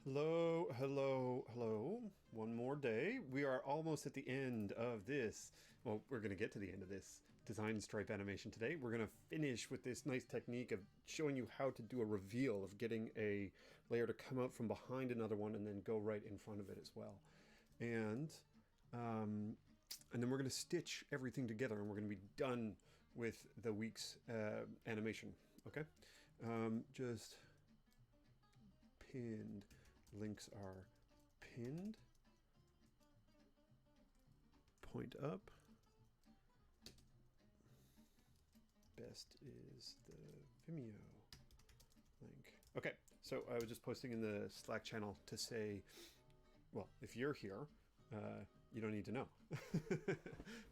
Hello, hello, hello. One more day. We are almost at the end of this. Well, we're going to get to the end of this design stripe animation today. We're going to finish with this nice technique of showing you how to do a reveal, of getting a layer to come out from behind another one and then go right in front of it as well. And then we're going to stitch everything together and we're going to be done with the week's animation. Okay? Just pinned. Links are pinned. Point up. Best is the Vimeo link. Okay, so I was just posting in the Slack channel to say, well, if you're here, you don't need to know.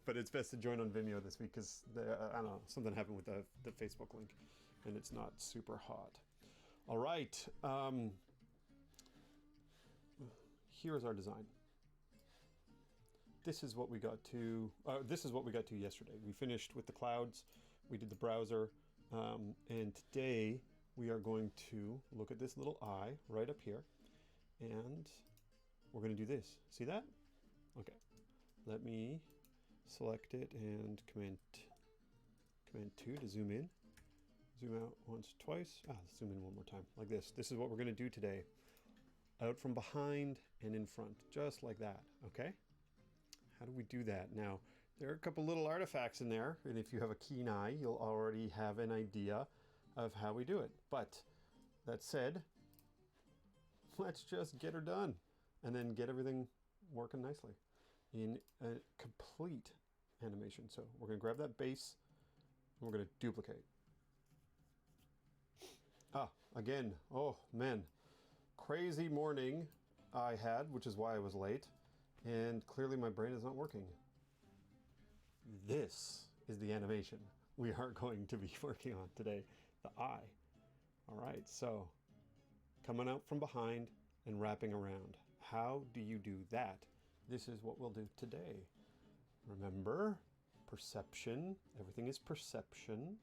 But it's best to join on Vimeo this week because, I don't know, something happened with the Facebook link and it's not super hot. All right. Here's our design. This is what we got to. This is what we got to yesterday. We finished with the clouds. We did the browser, and today we are going to look at this little eye right up here, and we're going to do this. See that? Okay. Let me select it and Command 2 to zoom in. Zoom out once, twice. Let's zoom in one more time, like this. This is what we're going to do today. Out from behind and in front, just like that, okay? How do we do that? Now, there are a couple little artifacts in there, and if you have a keen eye, you'll already have an idea of how we do it. But that said, let's just get her done and then get everything working nicely in a complete animation. So we're going to grab that base and we're going to duplicate. Again, oh man. Crazy morning I had, which is why I was late, and clearly my brain is not working. This is the animation we are going to be working on today, the eye. All right, so coming out from behind and wrapping around. How do you do that? This is what we'll do today. Remember, perception, everything is perception,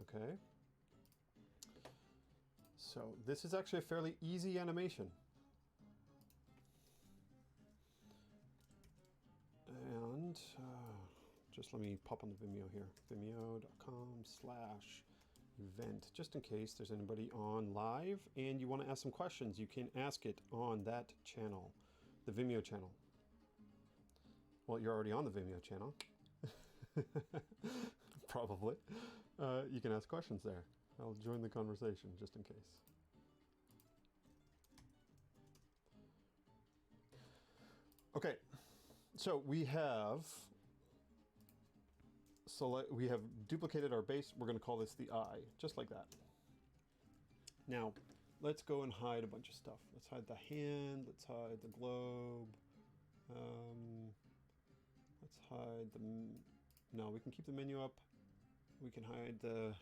okay? So this is actually a fairly easy animation. And just let me pop on the Vimeo here. Vimeo.com/event. Just in case there's anybody on live and you want to ask some questions, you can ask it on that channel, the Vimeo channel. Well, you're already on the Vimeo channel. Probably. You can ask questions there. I'll join the conversation just in case. Okay, so we have duplicated our base. We're going to call this the eye, just like that. Now, let's go and hide a bunch of stuff. Let's hide the hand. Let's hide the globe. Let's hide the. No, we can keep the menu up. We can hide the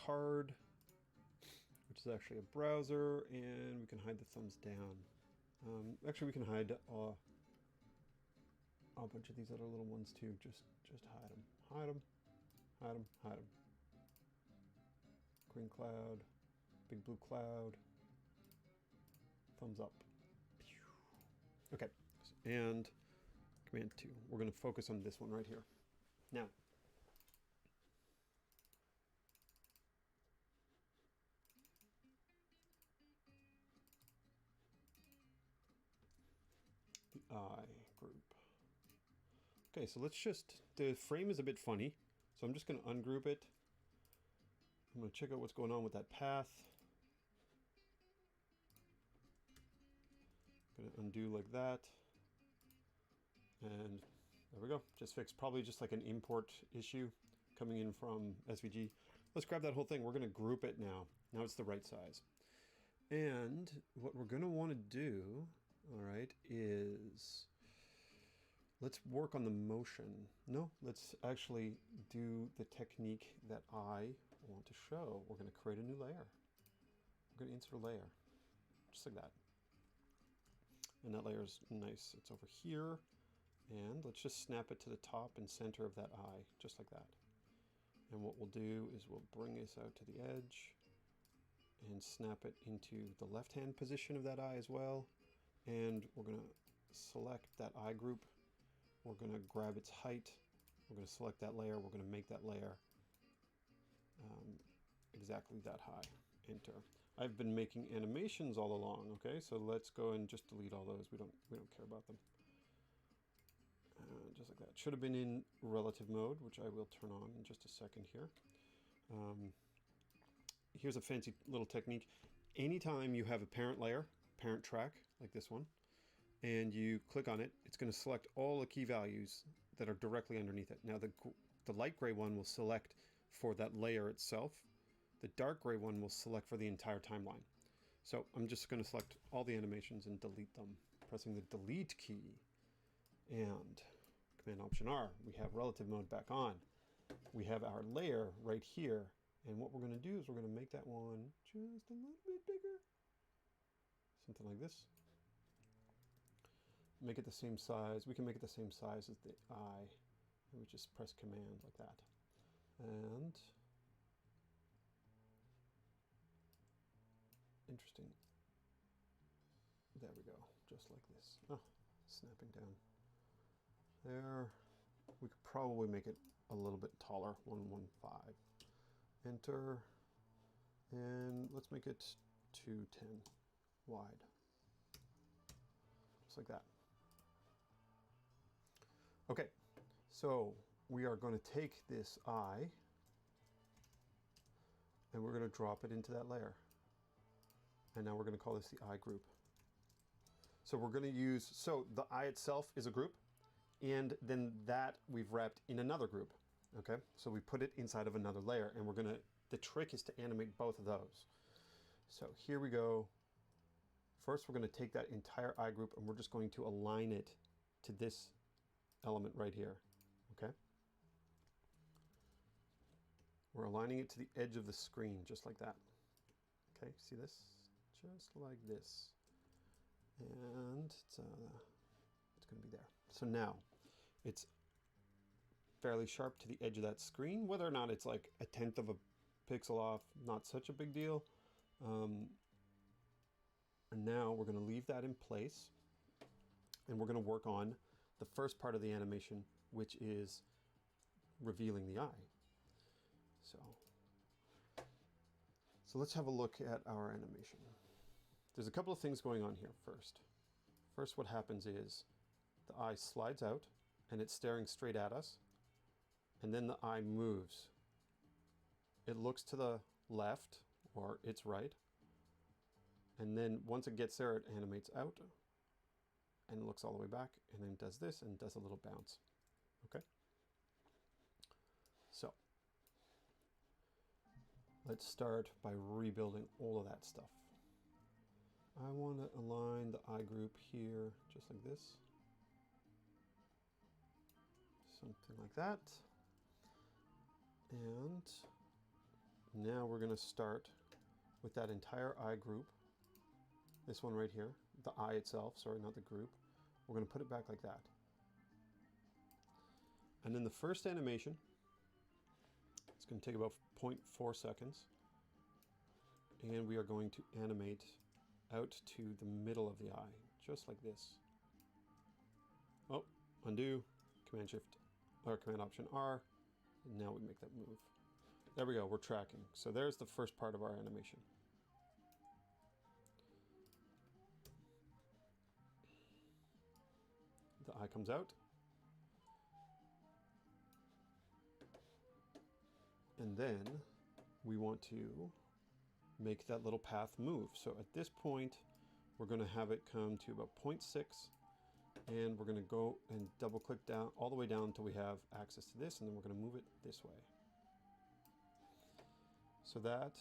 card, which is actually a browser, and we can hide the thumbs down. Actually, we can hide a bunch of these other little ones too. Just hide them, hide them, hide them, hide them. Green cloud, big blue cloud, thumbs up. Okay, and Command 2. We're going to focus on this one right here. Now, the eye group. Okay, so let's the frame is a bit funny, so I'm just going to ungroup it. I'm going to check out what's going on with that path. Going to undo like that. And there we go. Just fixed. Probably just like an import issue coming in from SVG. Let's grab that whole thing. We're going to group it now. Now it's the right size. And what we're going to want to do, all right, is let's work on the motion. No, let's actually do the technique that I want to show. We're going to create a new layer. We're going to insert a layer, just like that. And that layer is nice. It's over here. And let's just snap it to the top and center of that eye, just like that. And what we'll do is we'll bring this out to the edge. and snap it into the left-hand position of that eye as well. And we're going to select that eye group. We're going to grab its height. We're going to select that layer. We're going to make that layer exactly that high. Enter. I've been making animations all along. Okay, so let's go and just delete all those. We don't care about them. Just like that. Should have been in relative mode, which I will turn on in just a second here. Here's a fancy little technique. Anytime you have a parent layer, parent track, like this one, and you click on it, it's going to select all the key values that are directly underneath it. Now the light gray one will select for that layer itself. The dark gray one will select for the entire timeline. So I'm just going to select all the animations and delete them, pressing the delete key. And Command Option R, we have relative mode back on. We have our layer right here. And what we're going to do is we're going to make that one just a little bit bigger. Something like this. Make it the same size. We can make it the same size as the eye. And we just press Command like that. And interesting. There we go. Just like this. Oh, snapping down. There. We could probably make it a little bit taller. 115. Enter. And let's make it 210 wide. Just like that. Okay, so we are going to take this eye and we're going to drop it into that layer. And now we're going to call this the eye group. So we're going to use, so the eye itself is a group, and then that we've wrapped in another group. Okay, so we put it inside of another layer, and we're going to, the trick is to animate both of those. So here we go. First, we're going to take that entire eye group and we're just going to align it to this element right here. Okay. We're aligning it to the edge of the screen, just like that. Okay, see this? Just like this. And it's going to be there. So now it's fairly sharp to the edge of that screen. Whether or not it's like a tenth of a pixel off, not such a big deal. And now we're going to leave that in place, and we're going to work on the first part of the animation, which is revealing the eye. So let's have a look at our animation. There's a couple of things going on here first. First, what happens is the eye slides out and it's staring straight at us, and then the eye moves. It looks to the left or its right, and then once it gets there, it animates out and it looks all the way back, and then does this and does a little bounce. Okay, so let's start by rebuilding all of that stuff. I want to align the eye group here just like this, something like that. And now we're going to start with that entire eye group, this one right here, the eye itself, sorry, not the group. We're going to put it back like that. And then the first animation, it's going to take about 0.4 seconds, and we are going to animate out to the middle of the eye, just like this. Oh, undo, Command Shift, or Command Option R, and now we make that move. There we go, we're tracking. So there's the first part of our animation. The eye comes out. And then we want to make that little path move. So at this point, we're going to have it come to about 0.6, and we're going to go and double click down all the way down until we have access to this, and then we're going to move it this way. So that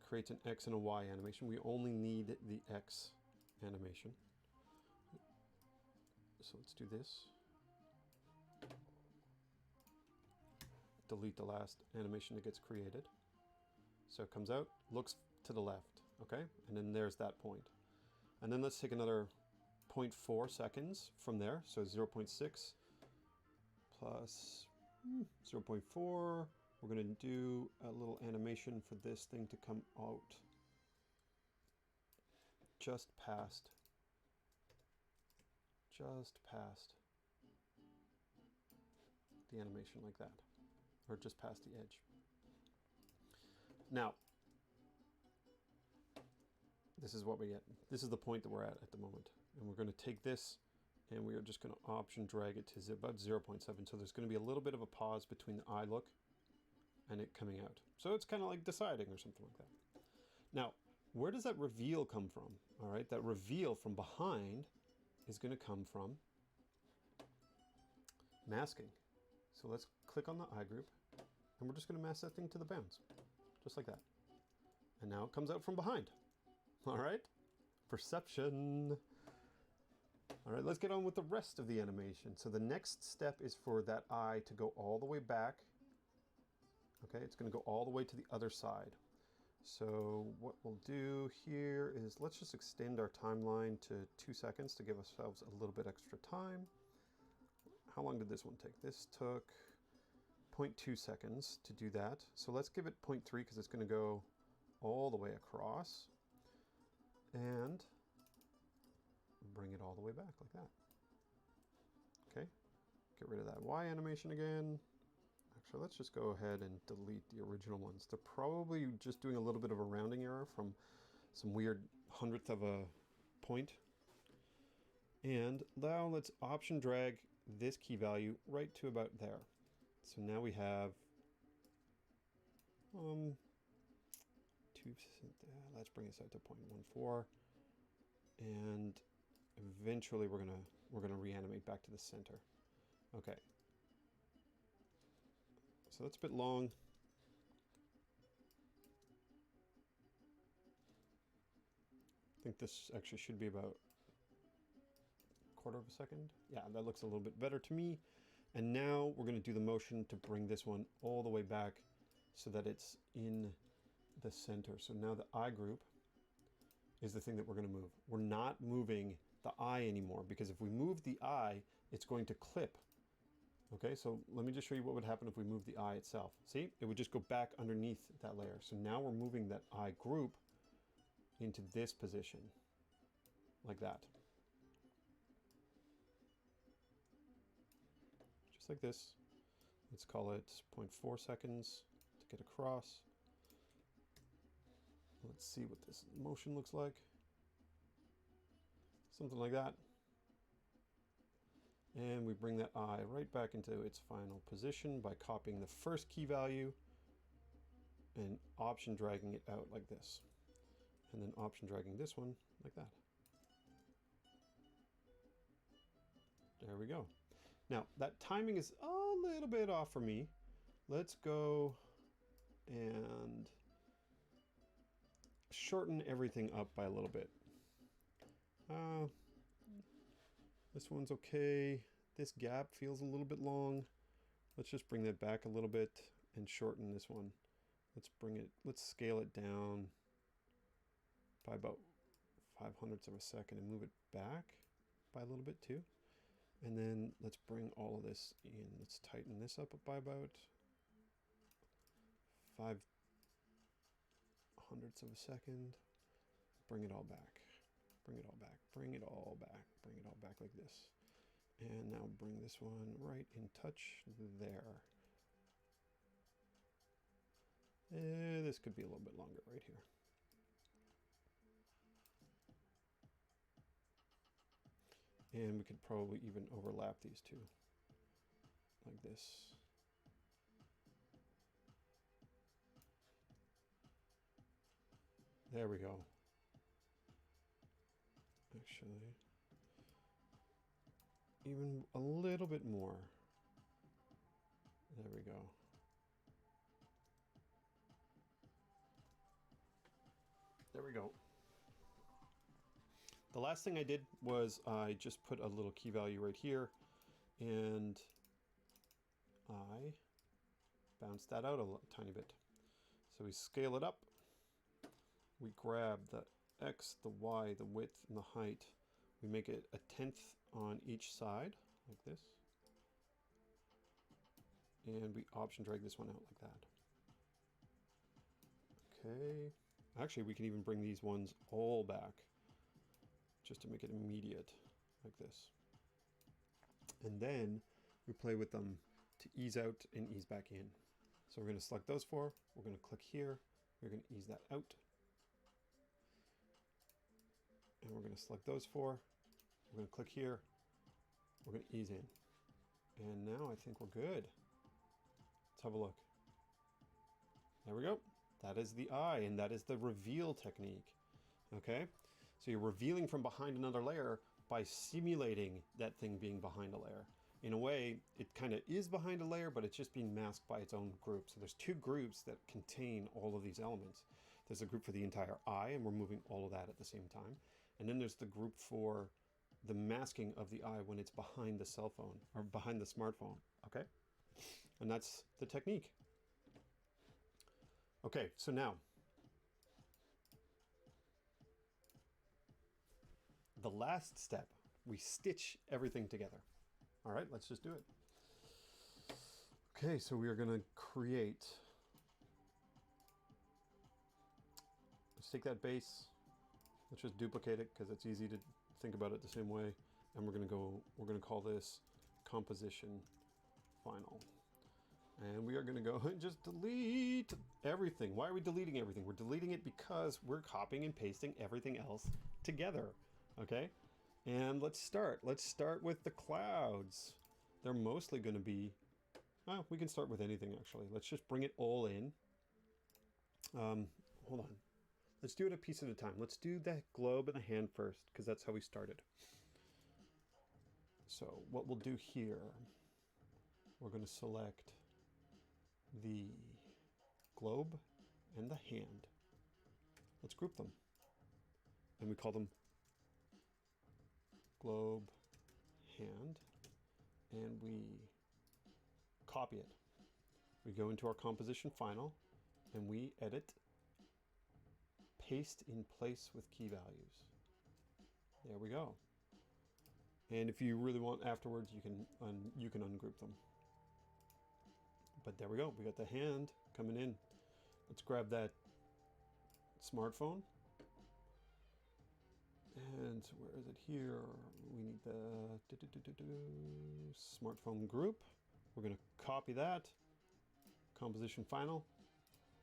creates an X and a Y animation. We only need the X animation. So let's do this. Delete the last animation that gets created. So it comes out, looks to the left, okay? And then there's that point. And then let's take another 0.4 seconds from there. So 0.6 plus 0.4 we're going to do a little animation for this thing to come out just past the animation like that, or just past the edge. Now, this is what we get. This is the point that we're at the moment. And we're going to take this and we are just going to option drag it to about 0.7. So there's going to be a little bit of a pause between the eye look and it coming out. So it's kind of like deciding or something like that. Now, where does that reveal come from? All right, that reveal from behind is going to come from masking. So let's click on the eye group and we're just going to mask that thing to the bounds, just like that. And now it comes out from behind. All right, perception. All right, let's get on with the rest of the animation. So the next step is for that eye to go all the way back. Okay, it's going to go all the way to the other side. So what we'll do here is let's just extend our timeline to 2 seconds to give ourselves a little bit extra time. How long did this one take? This took 0.2 seconds to do that. So let's give it 0.3 because it's going to go all the way across. And bring it all the way back like that. Okay, get rid of that Y animation again. Actually, let's just go ahead and delete the original ones. They're probably just doing a little bit of a rounding error from some weird 100th of a point. And now let's option drag this key value right to about there. So now we have let's bring this out to 0.14, and eventually we're gonna reanimate back to the center. Okay. So that's a bit long. I think this actually should be about a quarter of a second. Yeah, that looks a little bit better to me. And now we're going to do the motion to bring this one all the way back so that it's in the center. So now the eye group is the thing that we're going to move. We're not moving the eye anymore, because if we move the eye, it's going to clip. Okay, so let me just show you what would happen if we move the eye itself. See, it would just go back underneath that layer. So now we're moving that eye group into this position, like that. Just like this. Let's call it 0.4 seconds to get across. Let's see what this motion looks like. Something like that. And we bring that eye right back into its final position by copying the first key value and option dragging it out like this. And then option dragging this one like that. There we go. Now, that timing is a little bit off for me. Let's go and shorten everything up by a little bit. This one's okay. This gap feels a little bit long. Let's just bring that back a little bit and shorten this one. Let's scale it down by about 0.05 of a second and move it back by a little bit too. And then let's bring all of this in. Let's tighten this up by about 0.05 of a second. Bring it all back. Bring it all back. Bring it all back. Bring it all back like this. And now bring this one right in touch there. This could be a little bit longer right here. And we could probably even overlap these two like this. There we go. Actually, even a little bit more. There we go. There we go. The last thing I did was I just put a little key value right here, and I bounced that out a tiny bit. So we scale it up. We grab the X, the Y, the width, and the height. We make it 1/10 on each side, like this. and we option drag this one out like that. Okay. Actually, we can even bring these ones all back just to make it immediate like this. And then we play with them to ease out and ease back in. So we're going to select those four. We're going to click here. We're going to ease that out. And we're going to select those four. We're going to click here. We're going to ease in. And now I think we're good. Let's have a look. There we go. That is the eye, and that is the reveal technique. Okay? So you're revealing from behind another layer by simulating that thing being behind a layer. In a way, it kind of is behind a layer, but it's just being masked by its own group. So there's two groups that contain all of these elements. There's a group for the entire eye, and we're moving all of that at the same time. And then there's the group for the masking of the eye when it's behind the cell phone or behind the smartphone. Okay? And that's the technique. Okay, so now the last step, we stitch everything together. All right, let's just do it. Okay, so we are going to create. Let's take that base. Let's just duplicate it because it's easy to think about it the same way. And we're going to call this composition final. And we are going to go and just delete everything. Why are we deleting everything? We're deleting it because we're copying and pasting everything else together. Okay? And let's start. Let's start with the clouds. They're mostly going to be... Oh, we can start with anything, actually. Let's just bring it all in. Hold on. Let's do it a piece at a time. Let's do the globe and the hand first, because that's how we started. So what we'll do here, we're going to select the globe and the hand. Let's group them. And we call them globe, hand, and we copy it. We go into our composition final and we edit, paste in place with key values. There we go. And if you really want afterwards, you can ungroup them. But there we go. We got the hand coming in. Let's grab that smartphone. And where is it here? We need the smartphone group. We're going to copy that. Composition final.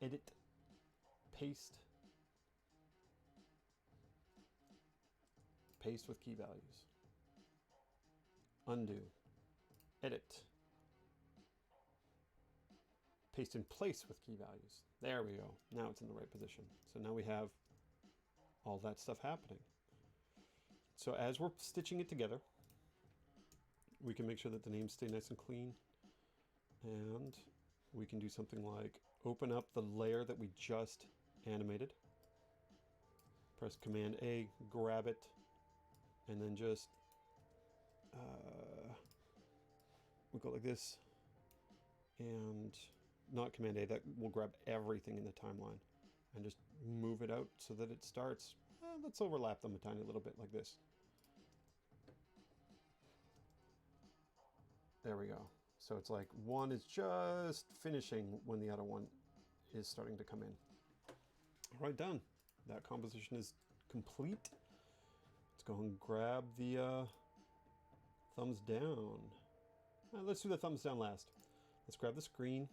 Edit. Paste. Paste with key values. Undo. Edit. Paste in place with key values. There we go. Now it's in the right position. So now we have all that stuff happening. So as we're stitching it together, we can make sure that the names stay nice and clean. And we can do something like open up the layer that we just animated. Press Command A, grab it, and then just we'll go like this. And not Command A, that will grab everything in the timeline and just move it out so that it starts. Let's overlap them a tiny little bit like this. There we go. So it's like one is just finishing when the other one is starting to come in. All right, done. That composition is complete. Let's go and grab the thumbs down. Let's do the thumbs down last. Let's grab the screen.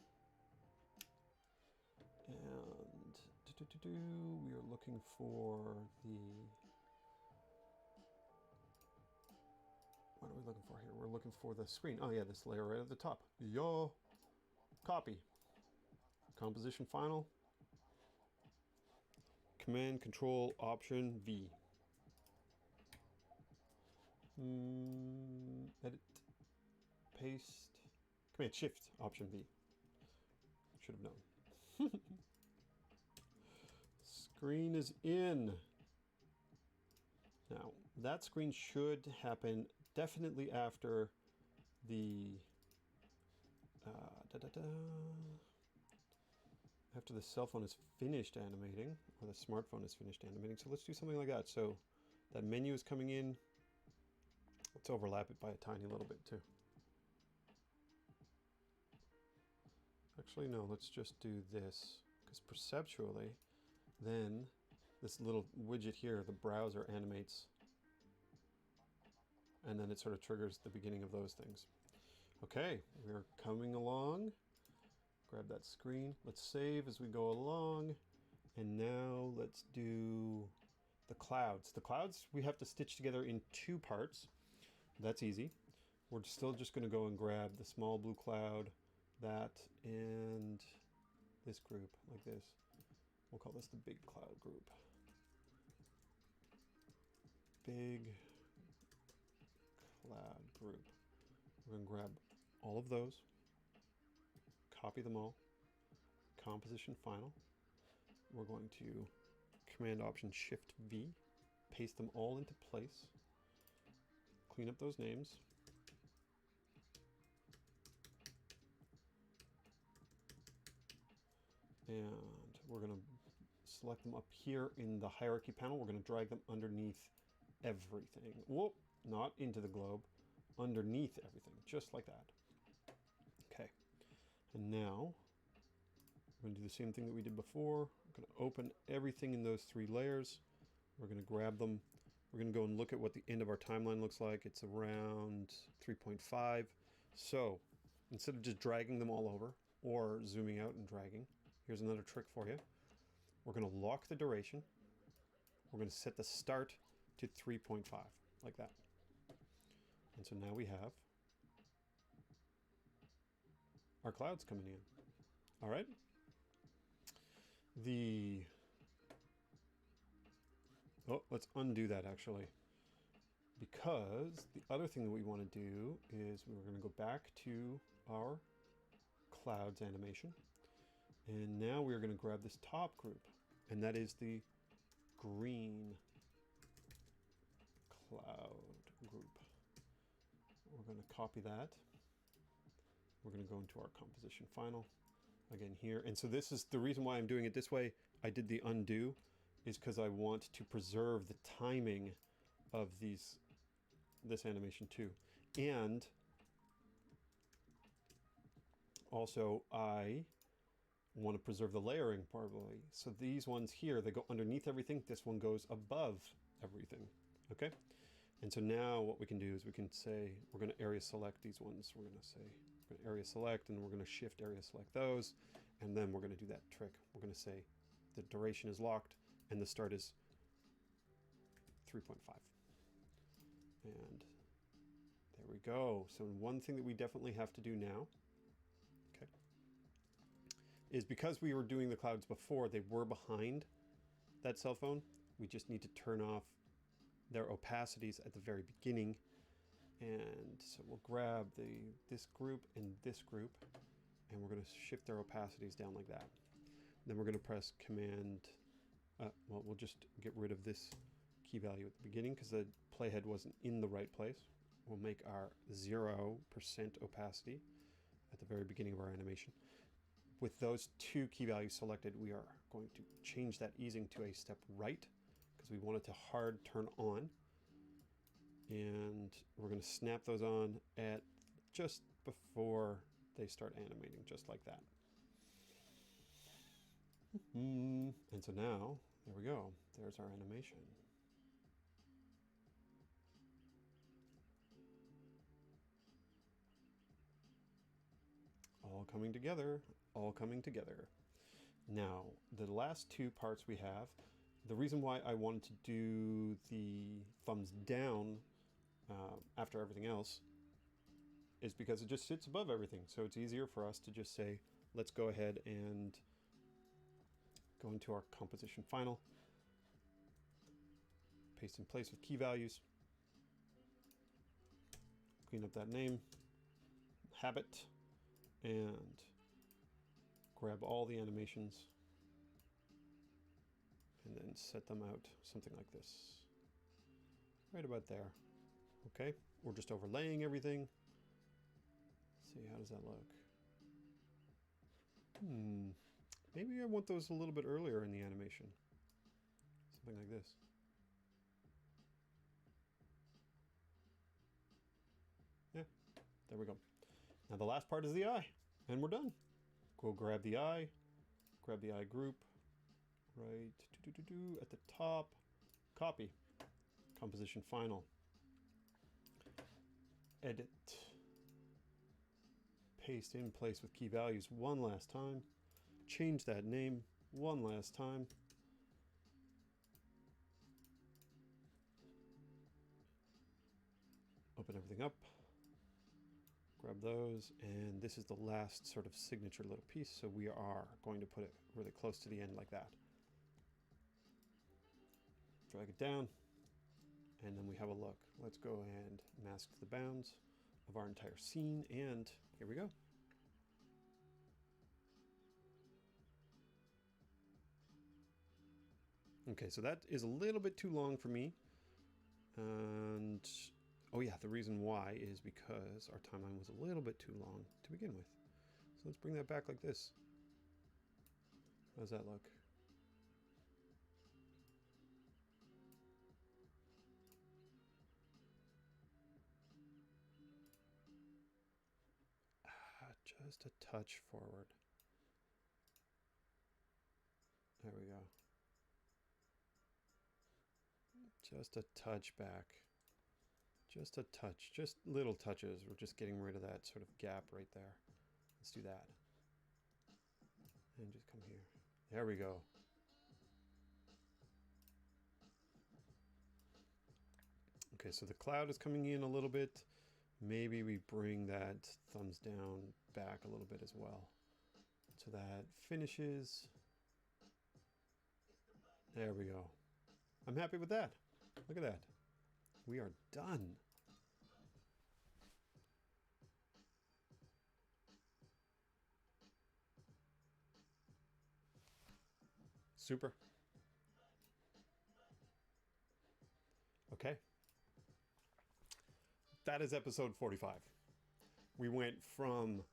And we are looking for the... What are we looking for here? We're looking for the screen. Oh yeah, this layer right at the top. Yo, copy. Composition final. Command Control Option V. Edit. Paste. Command Shift Option V. Should have known. Screen is in. Now, that screen should happen definitely after the after the cell phone is finished animating, or the smartphone is finished animating. So let's do something like that. So that menu is coming in. Let's overlap it by a tiny little bit too. Actually, no, let's just do this, because perceptually, then this little widget here, the browser, animates, and then it sort of triggers the beginning of those things. Okay, we're coming along. Grab that screen. Let's save as we go along. And now let's do the clouds. The clouds we have to stitch together in 2 parts. That's easy. We're still just going to go and grab the small blue cloud, that, and this group, like this. We'll call this the big cloud group. Big cloud group. We're going to grab all of those, copy them all, composition final. We're going to Command Option Shift V, paste them all into place, clean up those names. And we're going to select them up here in the hierarchy panel. We're going to drag them underneath everything. Whoop, not into the globe, underneath everything, just like that. Okay, and now we're going to do the same thing that we did before. We're going to open everything in those 3 layers. We're going to grab them. We're going to go and look at what the end of our timeline looks like. It's around 3.5. So instead of just dragging them all over or zooming out and dragging, here's another trick for you. We're going to lock the duration. We're going to set the start to 3.5, like that. And so now we have our clouds coming in. All right. Let's undo that actually, because the other thing that we want to do is we're going to go back to our clouds animation, and now we're going to grab this top group, and that is the green cloud group. We're going to copy that. We're going to go into our composition final again here. And so this is the reason why I'm doing it this way. I did the undo is because I want to preserve the timing of this animation too. And also I want to preserve the layering probably. So these ones here, they go underneath everything. This one goes above everything. Okay. And so now what we can do is we can say, we're going to area select these ones. We're going to say, we're going to area select, and we're going to shift area select those. And then we're going to do that trick. We're going to say the duration is locked and the start is 3.5. And there we go. So one thing that we definitely have to do now, okay, is because we were doing the clouds before, they were behind that cell phone. We just need to turn off their opacities at the very beginning. And so we'll grab this group and this group, and we're going to shift their opacities down like that. Then we're going to press Command, well, we'll just get rid of this key value at the beginning because the playhead wasn't in the right place. We'll make our 0% opacity at the very beginning of our animation. With those 2 key values selected, we are going to change that easing to a step right because we want it to hard turn on. And we're going to snap those on at just before they start animating, just like that. And so now, there we go. There's our animation. All coming together, all coming together. Now, the last 2 parts we have, the reason why I wanted to do the thumbs down after everything else is because it just sits above everything. So it's easier for us to just say, let's go ahead and go into our composition final, paste in place with key values, clean up that name, habit, and grab all the animations and then set them out something like this, right about there. Okay, we're just overlaying everything. Let's see, how does that look? Maybe I want those a little bit earlier in the animation. Something like this. Yeah, there we go. Now the last part is the eye, and we're done. Cool. go grab the eye group, right at the top, copy, composition final, edit, paste in place with key values one last time, change that name one last time, open everything up, grab those, and this is the last sort of signature little piece, so we are going to put it really close to the end like that. Drag it down, and then we have a look. Let's go and mask the bounds of our entire scene, and here we go. Okay, so that is a little bit too long for me, and oh yeah, the reason why is because our timeline was a little bit too long to begin with. So let's bring that back like this. How's that look? Just a touch forward. There we go. Just a touch back. Just a touch. Just little touches. We're just getting rid of that sort of gap right there. Let's do that. And just come here. There we go. Okay, so the cloud is coming in a little bit. Maybe we bring that thumbs down back a little bit as well. So that finishes. There we go. I'm happy with that. Look at that. We are done. Super. Okay. That is episode 45. We went from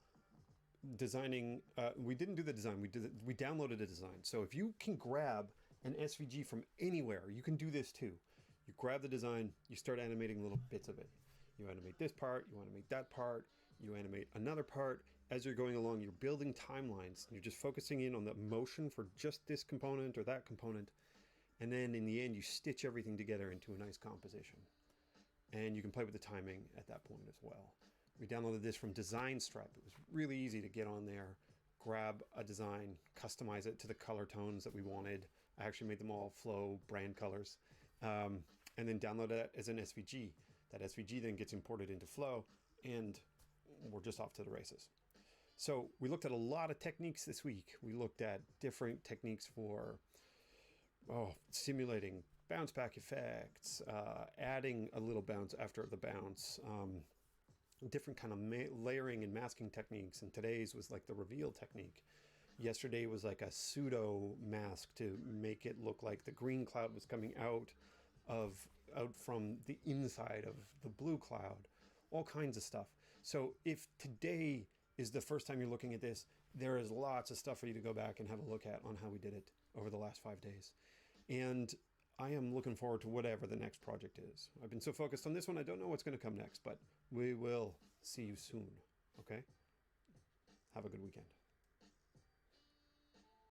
designing, we didn't do the design, we downloaded a design. So if you can grab an SVG from anywhere, you can do this too. You grab the design, you start animating little bits of it. You animate this part, you animate that part, you animate another part. As you're going along, you're building timelines. You're just focusing in on the motion for just this component or that component. And then in the end, you stitch everything together into a nice composition. And you can play with the timing at that point as well. We downloaded this from Design Stripe. It was really easy to get on there, grab a design, customize it to the color tones that we wanted. I actually made them all flow brand colors, and then download it as an SVG. That SVG then gets imported into Flow, and we're just off to the races. So we looked at a lot of techniques this week. We looked at different techniques for simulating bounce back effects, adding a little bounce after the bounce, different kind of layering and masking techniques. And today's was like the reveal technique. Yesterday was like a pseudo mask to make it look like the green cloud was coming out from the inside of the blue cloud, all kinds of stuff. So if today is the first time you're looking at this, there is lots of stuff for you to go back and have a look at on how we did it over the last 5 days. And I am looking forward to whatever the next project is. I've been so focused on this one, I don't know what's going to come next, but we will see you soon. Okay? Have a good weekend.